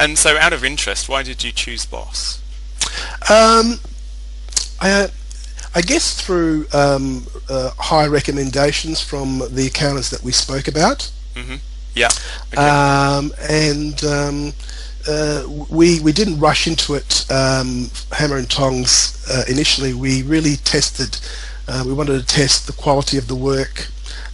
And so, out of interest, why did you choose Boss? I guess through high recommendations from the accountants that we spoke about. Mm-hmm. Yeah. Okay. We didn't rush into it hammer and tongs initially. We really tested. We wanted to test the quality of the work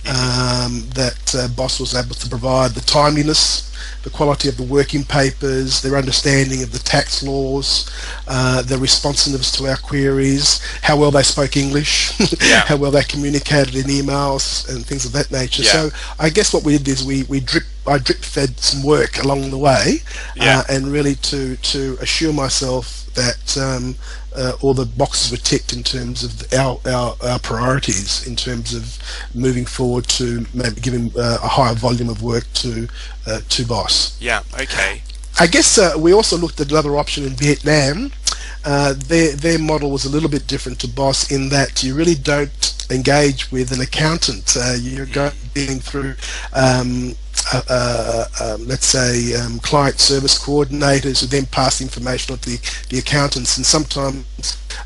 that Boss was able to provide, the timeliness, the quality of the working papers, their understanding of the tax laws, their responsiveness to our queries, how well they spoke English, how well they communicated in emails and things of that nature. So I guess what we did is I drip fed some work along the way, and really to assure myself that all the boxes were ticked in terms of our priorities in terms of moving forward to maybe giving a higher volume of work to Boss. Yeah. Okay. I guess we also looked at another option in Vietnam. Their model was a little bit different to Boss in that you really don't engage with an accountant. You're going through let's say client service coordinators who then pass information on to the accountants, and sometimes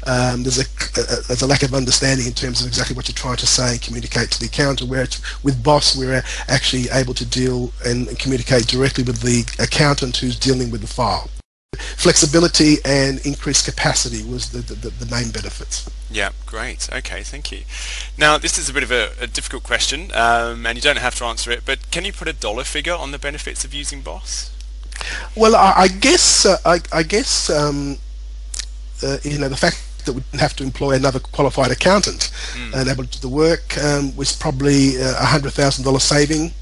there's a lack of understanding in terms of exactly what you're trying to say and communicate to the accountant, whereas with Boss we're actually able to deal and communicate directly with the accountant who's dealing with the file. Flexibility and increased capacity was the main benefits. Yeah, great. Okay, thank you. Now, this is a bit of a difficult question, and you don't have to answer it, but can you put a dollar figure on the benefits of using Boss? Well, I guess you know, the fact that we didn't have to employ another qualified accountant and able to do the work was probably $100,000 saving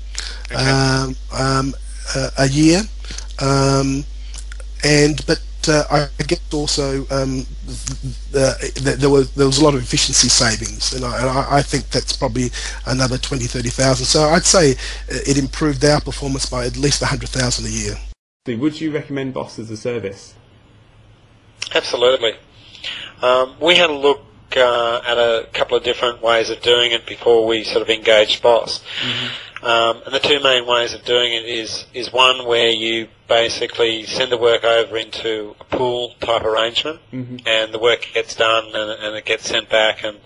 a year. But I guess also there was a lot of efficiency savings, and I think that's probably another 20-30,000. So I'd say it improved our performance by at least 100,000 a year. Would you recommend Boss as a service? Absolutely. We had a look at a couple of different ways of doing it before we sort of engaged Boss. And the two main ways of doing it is one where you basically send the work over into a pool type arrangement, and the work gets done and it gets sent back and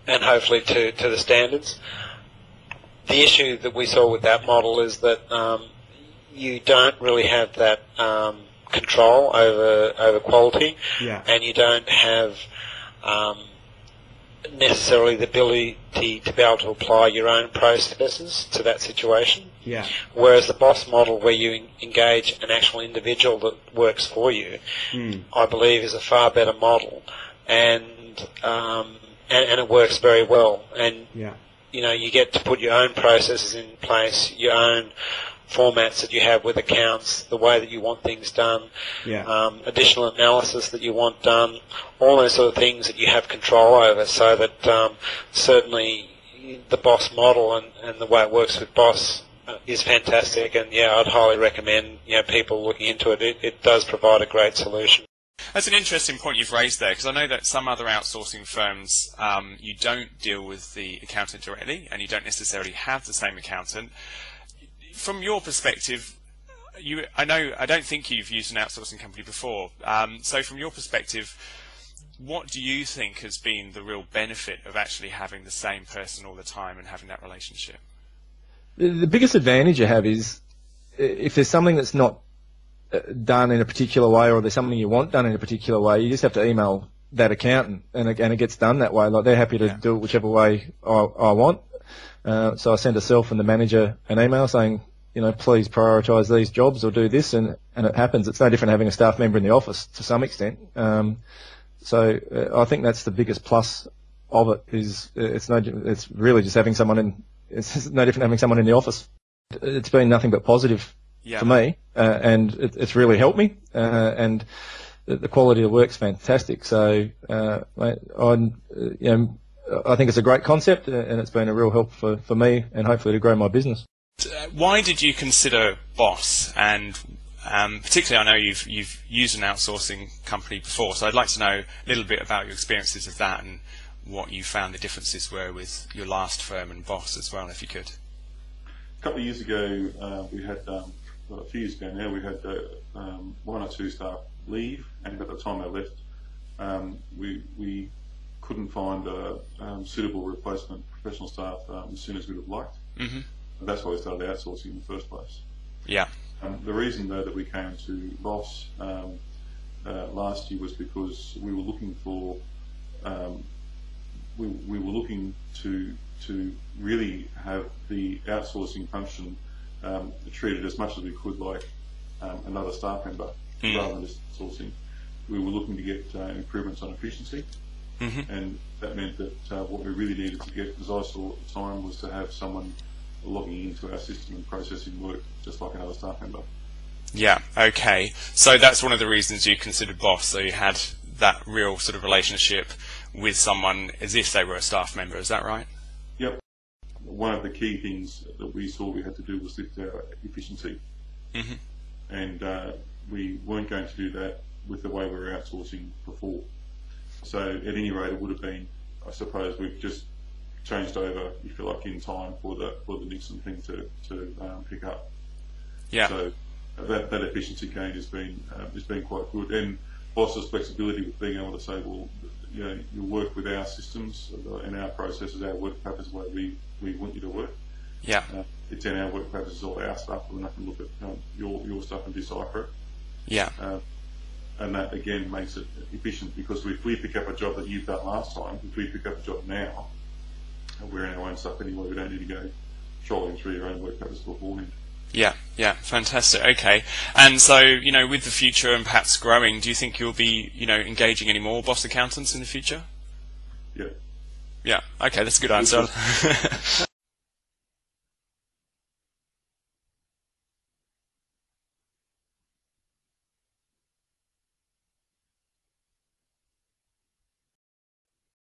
hopefully to the standards. The issue that we saw with that model is that you don't really have that control over quality, and you don't have necessarily the ability to be able to apply your own processes to that situation. Whereas the Boss model, where you engage an actual individual that works for you, I believe is a far better model, and it works very well. And you know, you get to put your own processes in place, your own formats that you have with accounts, the way that you want things done, additional analysis that you want done, all those sort of things that you have control over, so that certainly the Boss model and the way it works with Boss is fantastic, and I'd highly recommend people looking into it. It does provide a great solution. That's an interesting point you've raised there, because I know that some other outsourcing firms, you don't deal with the accountant directly, and you don't necessarily have the same accountant. From your perspective, I don't think you've used an outsourcing company before. So from your perspective, what do you think has been the real benefit of actually having the same person all the time and having that relationship? The biggest advantage you have is if there's something that's not done in a particular way, or there's something you want done in a particular way, you just have to email that accountant, and it gets done that way. Like, they're happy to do it whichever way I want. So I send herself and the manager an email saying, please prioritise these jobs or do this, and it happens. It's no different having a staff member in the office to some extent. So I think that's the biggest plus of it. It's really just having someone in. It's no different having someone in the office. It's been nothing but positive for me, and it's really helped me. And the quality of the work's fantastic. So I think it's a great concept, and it's been a real help for me and hopefully to grow my business. Why did you consider Boss? And particularly, I know you've used an outsourcing company before, so I'd like to know a little bit about your experiences of that and what you found the differences were with your last firm and Boss as well, if you could. A couple of years ago, we had a few years ago now, we had one or two staff leave, and at the time they left, we couldn't find a suitable replacement professional staff as soon as we'd have liked. Mm-hmm. And that's why we started outsourcing in the first place. Yeah. The reason, though, that we came to Boss last year was because we were looking for we were looking to really have the outsourcing function treated as much as we could like another staff member, rather than just sourcing. We were looking to get improvements on efficiency, and that meant that what we really needed to get, as I saw at the time, was to have someone logging into our system and processing work just like another staff member. Yeah, okay. So that's one of the reasons you considered Boss, so you had that real sort of relationship with someone as if they were a staff member, is that right? Yep. One of the key things that we saw we had to do was lift our efficiency. And we weren't going to do that with the way we were outsourcing before. So at any rate, it would have been, I suppose, we've just changed over, if you like, in time for the Nixon thing to pick up. Yeah. So that efficiency gain has been quite good, and Boss's flexibility with being able to say, well, you know, you work with our systems and our processes, our work practices, the way we want you to work. Yeah. It's in our work practices, all our stuff. We're not going to look at your stuff and decipher it. Yeah. And that again makes it efficient, because if we pick up a job that you've done last time, if we pick up a job now, we're in our own stuff anyway. We don't need to go trolling through your own work practice beforehand. Yeah, yeah, fantastic. Okay, and so, you know, with the future and perhaps growing, do you think you'll be, you know, engaging any more Boss accountants in the future? Yeah. Yeah. Okay, that's a good answer.